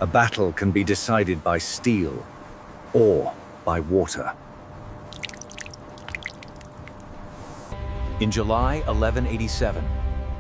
A battle can be decided by steel or by water. In July 1187,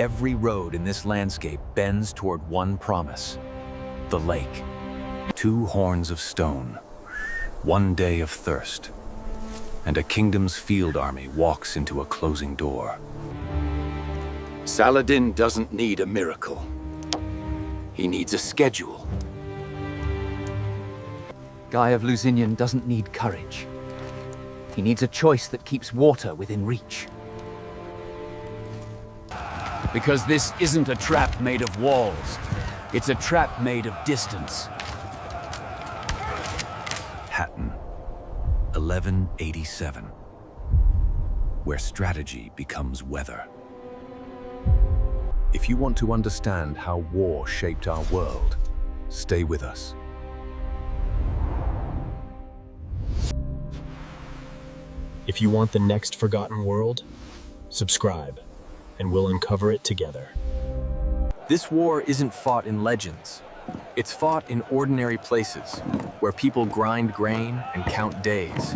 every road in this landscape bends toward one promise: the lake. 2 horns of stone, 1 day of thirst, and a kingdom's field army walks into a closing door. Saladin doesn't need a miracle. He needs a schedule. Guy of Lusignan doesn't need courage. He needs a choice that keeps water within reach. Because this isn't a trap made of walls. It's a trap made of distance. Hattin, 1187, where strategy becomes weather. If you want to understand how war shaped our world, stay with us. If you want the next forgotten world, subscribe, and we'll uncover it together. This war isn't fought in legends. It's fought in ordinary places, where people grind grain and count days.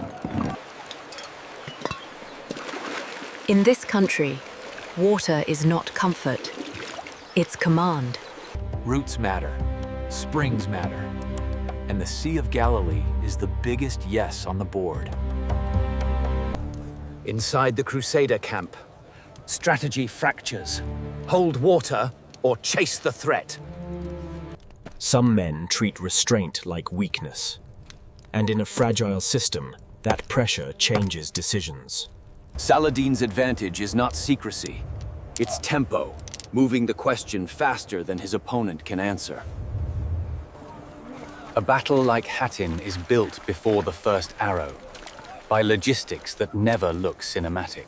In this country, water is not comfort. It's command. Roots matter, springs matter, and the Sea of Galilee is the biggest yes on the board. Inside the Crusader camp, strategy fractures. Hold water or chase the threat. Some men treat restraint like weakness. And in a fragile system, that pressure changes decisions. Saladin's advantage is not secrecy. It's tempo, moving the question faster than his opponent can answer. A battle like Hattin is built before the first arrow, by logistics that never look cinematic.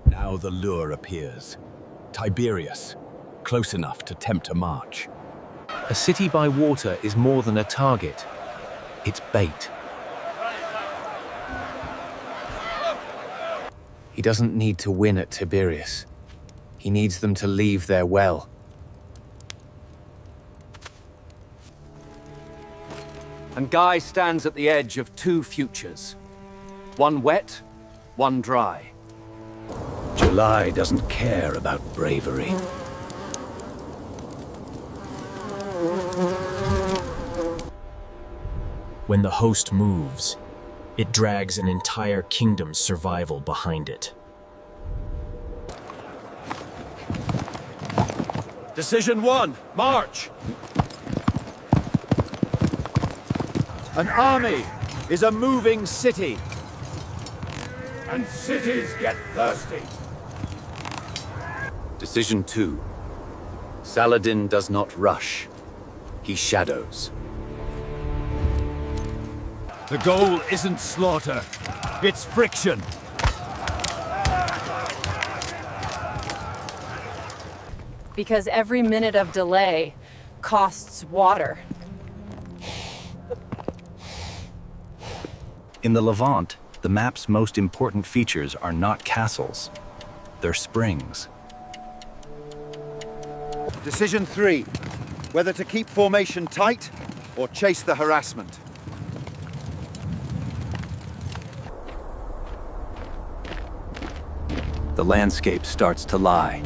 Now the lure appears. Tiberias, close enough to tempt a march. A city by water is more than a target. It's bait. He doesn't need to win at Tiberias. He needs them to leave their well. And Guy stands at the edge of 2 futures. One wet, one dry. July doesn't care about bravery. When the host moves, it drags an entire kingdom's survival behind it. Decision 1, march! An army is a moving city. And cities get thirsty. Decision 2. Saladin does not rush. He shadows. The goal isn't slaughter, it's friction. Because every minute of delay costs water. In the Levant, the map's most important features are not castles, they're springs. Decision 3, whether to keep formation tight or chase the harassment. The landscape starts to lie.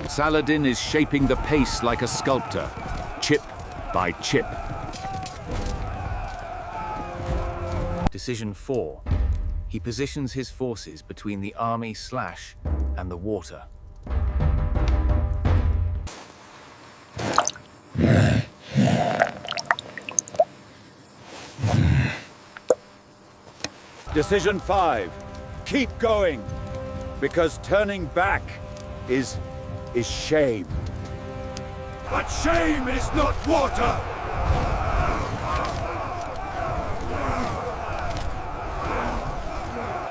Saladin is shaping the pace like a sculptor, chip by chip. Decision 4. He positions his forces between the army and the water. Decision 5, keep going, because turning back is shame. But shame is not water!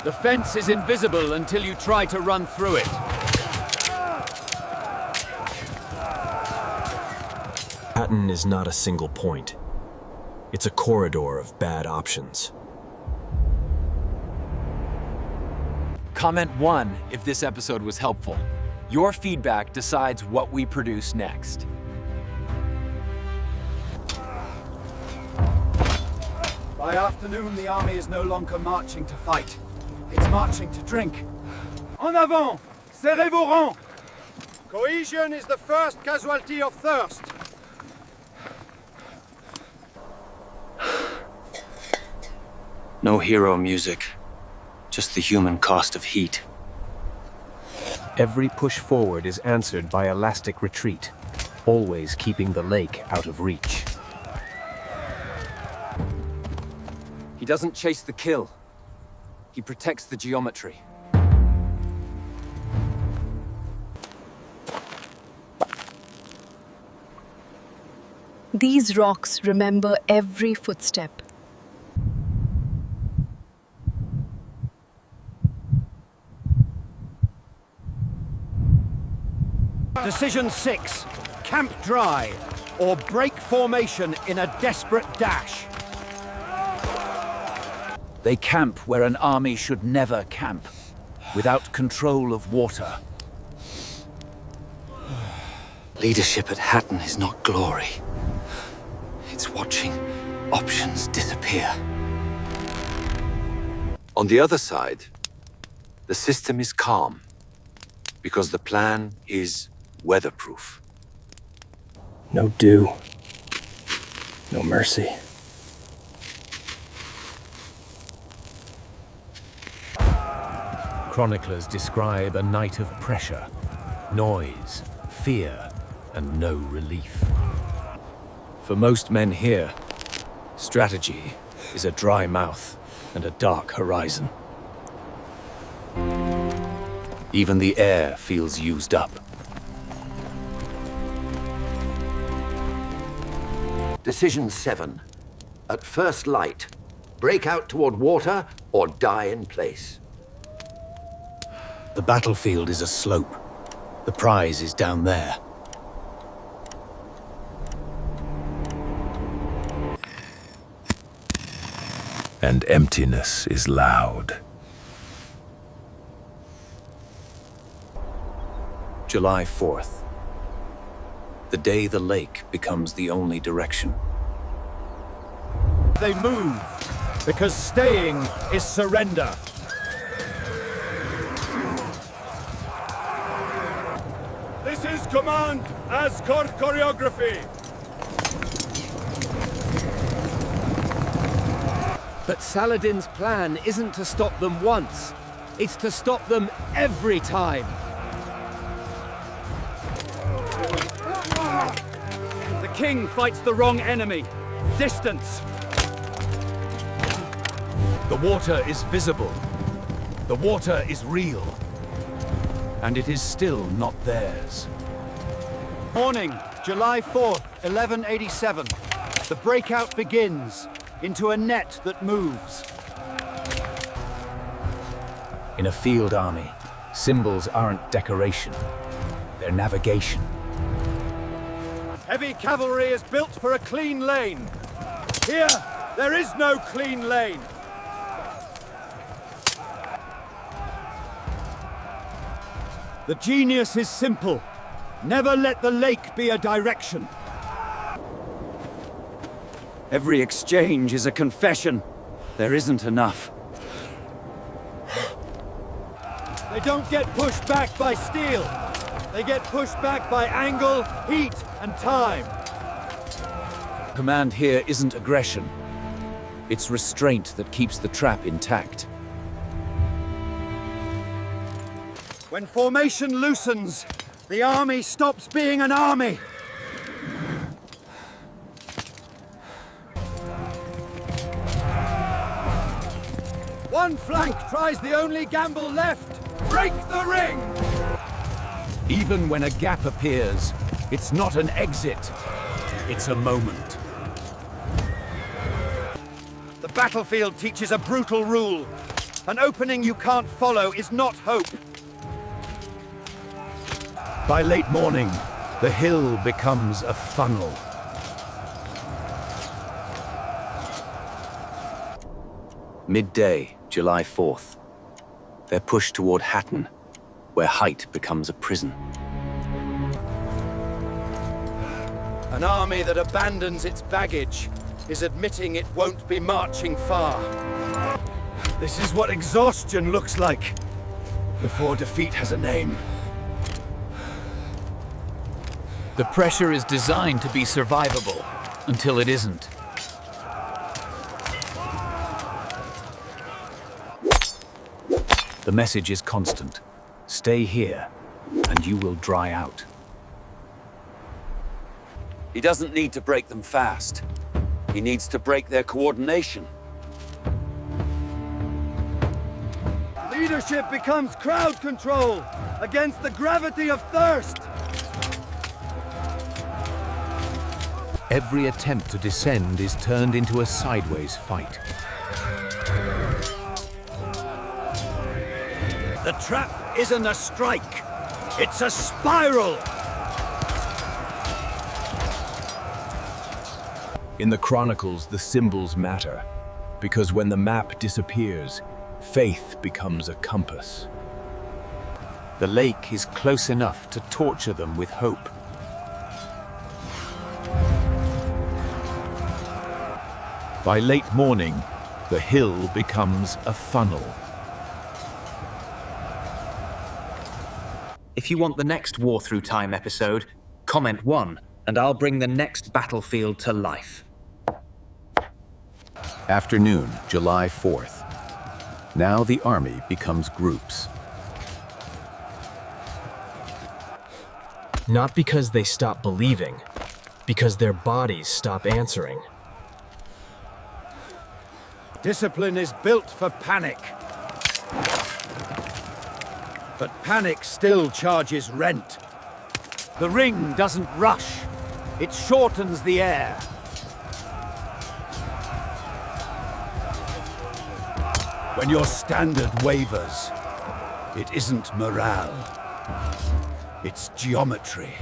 The fence is invisible until you try to run through it. Hattin is not a single point. It's a corridor of bad options. Comment 1 if this episode was helpful. Your feedback decides what we produce next. By afternoon, the army is no longer marching to fight. It's marching to drink. En avant! Serrez vos rangs! Cohesion is the first casualty of thirst. No hero music, just the human cost of heat. Every push forward is answered by elastic retreat, always keeping the lake out of reach. He doesn't chase the kill. He protects the geometry. These rocks remember every footstep. Decision 6. Camp dry, or break formation in a desperate dash. They camp where an army should never camp, without control of water. Leadership at Hattin is not glory. It's watching options disappear. On the other side, the system is calm, because the plan is weatherproof. No dew. No mercy. Chroniclers describe a night of pressure, noise, fear, and no relief. For most men here, strategy is a dry mouth and a dark horizon. Even the air feels used up. Decision 7. At first light, break out toward water or die in place. The battlefield is a slope. The prize is down there. And emptiness is loud. July 4th. The day the lake becomes the only direction. They move, because staying is surrender. This is command as choreography. But Saladin's plan isn't to stop them once. It's to stop them every time. The king fights the wrong enemy. Distance. The water is visible. The water is real. And it is still not theirs. Morning, July 4th, 1187. The breakout begins into a net that moves. In a field army, symbols aren't decoration. They're navigation. Heavy cavalry is built for a clean lane. Here, there is no clean lane. The genius is simple. Never let the lake be a direction. Every exchange is a confession. There isn't enough. They don't get pushed back by steel. They get pushed back by angle, heat, and time. Command here isn't aggression. It's restraint that keeps the trap intact. When formation loosens, the army stops being an army. One flank tries the only gamble left. Break the ring! Even when a gap appears, it's not an exit. It's a moment. The battlefield teaches a brutal rule. An opening you can't follow is not hope. By late morning, the hill becomes a funnel. Midday, July 4th. They're pushed toward Hattin, where height becomes a prison. An army that abandons its baggage is admitting it won't be marching far. This is what exhaustion looks like before defeat has a name. The pressure is designed to be survivable until it isn't. The message is constant. Stay here, and you will dry out. He doesn't need to break them fast. He needs to break their coordination. Leadership becomes crowd control against the gravity of thirst. Every attempt to descend is turned into a sideways fight. The trap isn't a strike, it's a spiral! In the Chronicles, the symbols matter, because when the map disappears, faith becomes a compass. The lake is close enough to torture them with hope. By late morning, the hill becomes a funnel. If you want the next War Through Time episode, comment 1, and I'll bring the next battlefield to life. Afternoon, July 4th. Now the army becomes groups. Not because they stop believing, because their bodies stop answering. Discipline is built for panic. But panic still charges rent. The ring doesn't rush. It shortens the air. When your standard wavers, it isn't morale. It's geometry.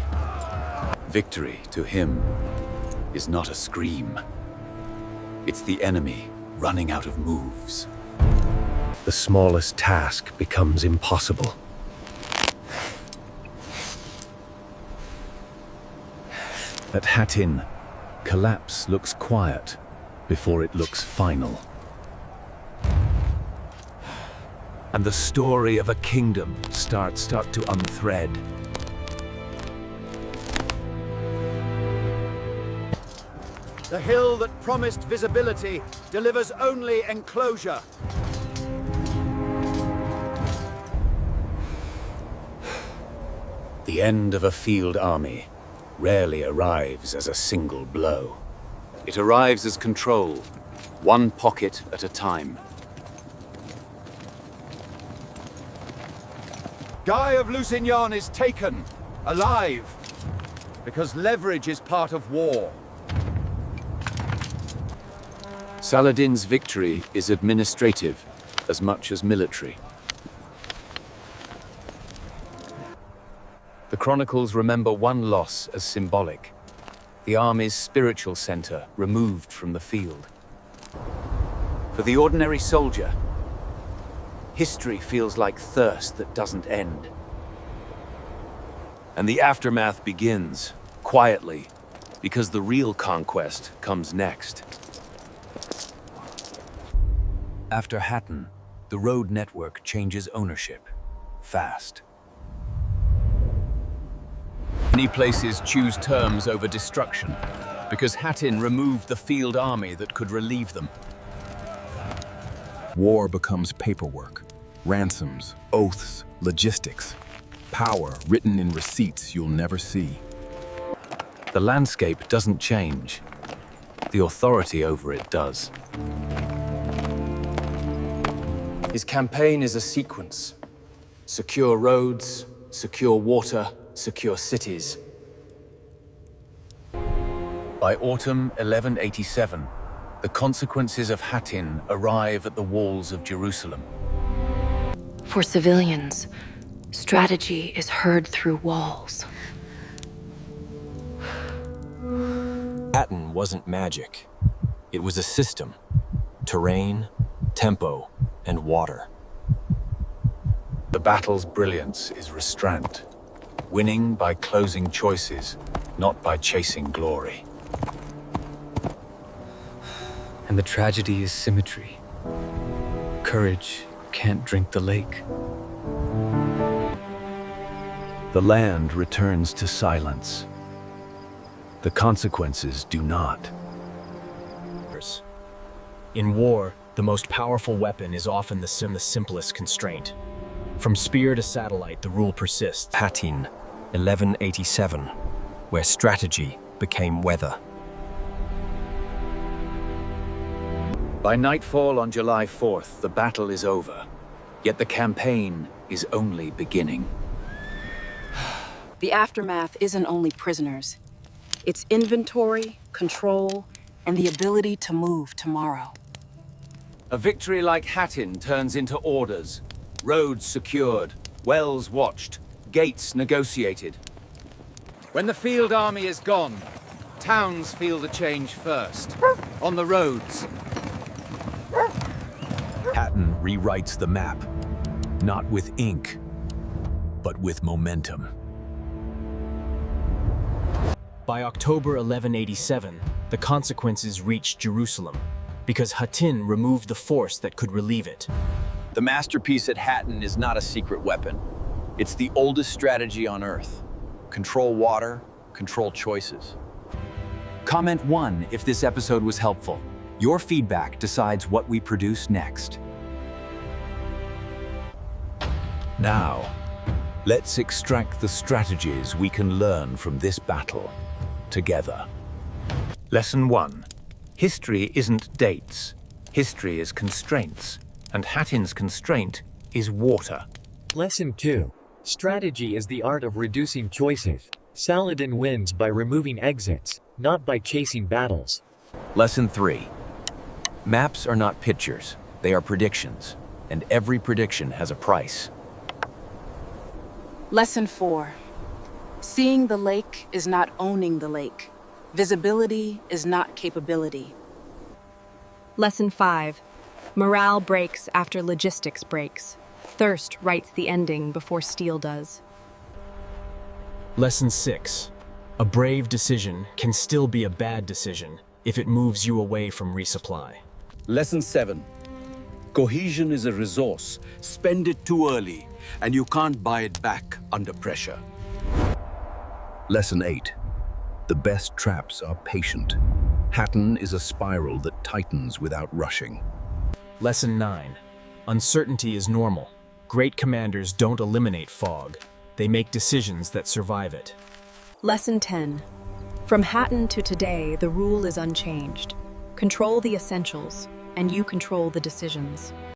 Victory, to him, is not a scream. It's the enemy running out of moves. The smallest task becomes impossible. At Hattin, collapse looks quiet before it looks final. And the story of a kingdom starts to unthread. The hill that promised visibility delivers only enclosure. The end of a field army rarely arrives as a single blow. It arrives as control, one pocket at a time. Guy of Lusignan is taken, alive, because leverage is part of war. Saladin's victory is administrative as much as military. The Chronicles remember one loss as symbolic, the army's spiritual center removed from the field. For the ordinary soldier, history feels like thirst that doesn't end. And the aftermath begins, quietly, because the real conquest comes next. After Hattin, the road network changes ownership, fast. Many places choose terms over destruction, because Hattin removed the field army that could relieve them. War becomes paperwork, ransoms, oaths, logistics, power written in receipts you'll never see. The landscape doesn't change. The authority over it does. His campaign is a sequence. Secure roads, secure water, secure cities. By autumn 1187, the consequences of Hattin arrive at the walls of Jerusalem. For civilians, strategy is heard through walls. Hattin wasn't magic. It was a system. Terrain, tempo, and water. The battle's brilliance is restraint, winning by closing choices, not by chasing glory. And the tragedy is symmetry. Courage can't drink the lake. The land returns to silence. The consequences do not. In war, the most powerful weapon is often the simplest constraint. From spear to satellite, the rule persists. Hattin, 1187, where strategy became weather. By nightfall on July 4th, the battle is over. Yet the campaign is only beginning. The aftermath isn't only prisoners. It's inventory, control, and the ability to move tomorrow. A victory like Hattin turns into orders. Roads secured, wells watched, gates negotiated. When the field army is gone, towns feel the change first. On the roads. Hattin rewrites the map, not with ink, but with momentum. By October 1187, the consequences reached Jerusalem, because Hattin removed the force that could relieve it. The masterpiece at Hattin is not a secret weapon. It's the oldest strategy on Earth. Control water, control choices. Comment 1 if this episode was helpful. Your feedback decides what we produce next. Now, let's extract the strategies we can learn from this battle together. Lesson 1. History isn't dates. History is constraints. And Hattin's constraint is water. Lesson 2. Strategy is the art of reducing choices. Saladin wins by removing exits, not by chasing battles. Lesson 3. Maps are not pictures, they are predictions, and every prediction has a price. Lesson 4. Seeing the lake is not owning the lake. Visibility is not capability. Lesson 5. Morale breaks after logistics breaks. Thirst writes the ending before steel does. Lesson 6. A brave decision can still be a bad decision if it moves you away from resupply. Lesson 7. Cohesion is a resource. Spend it too early, and you can't buy it back under pressure. Lesson 8. The best traps are patient. Hattin is a spiral that tightens without rushing. Lesson 9. Uncertainty is normal. Great commanders don't eliminate fog. They make decisions that survive it. Lesson 10. From Hattin to today, the rule is unchanged. Control the essentials, and you control the decisions.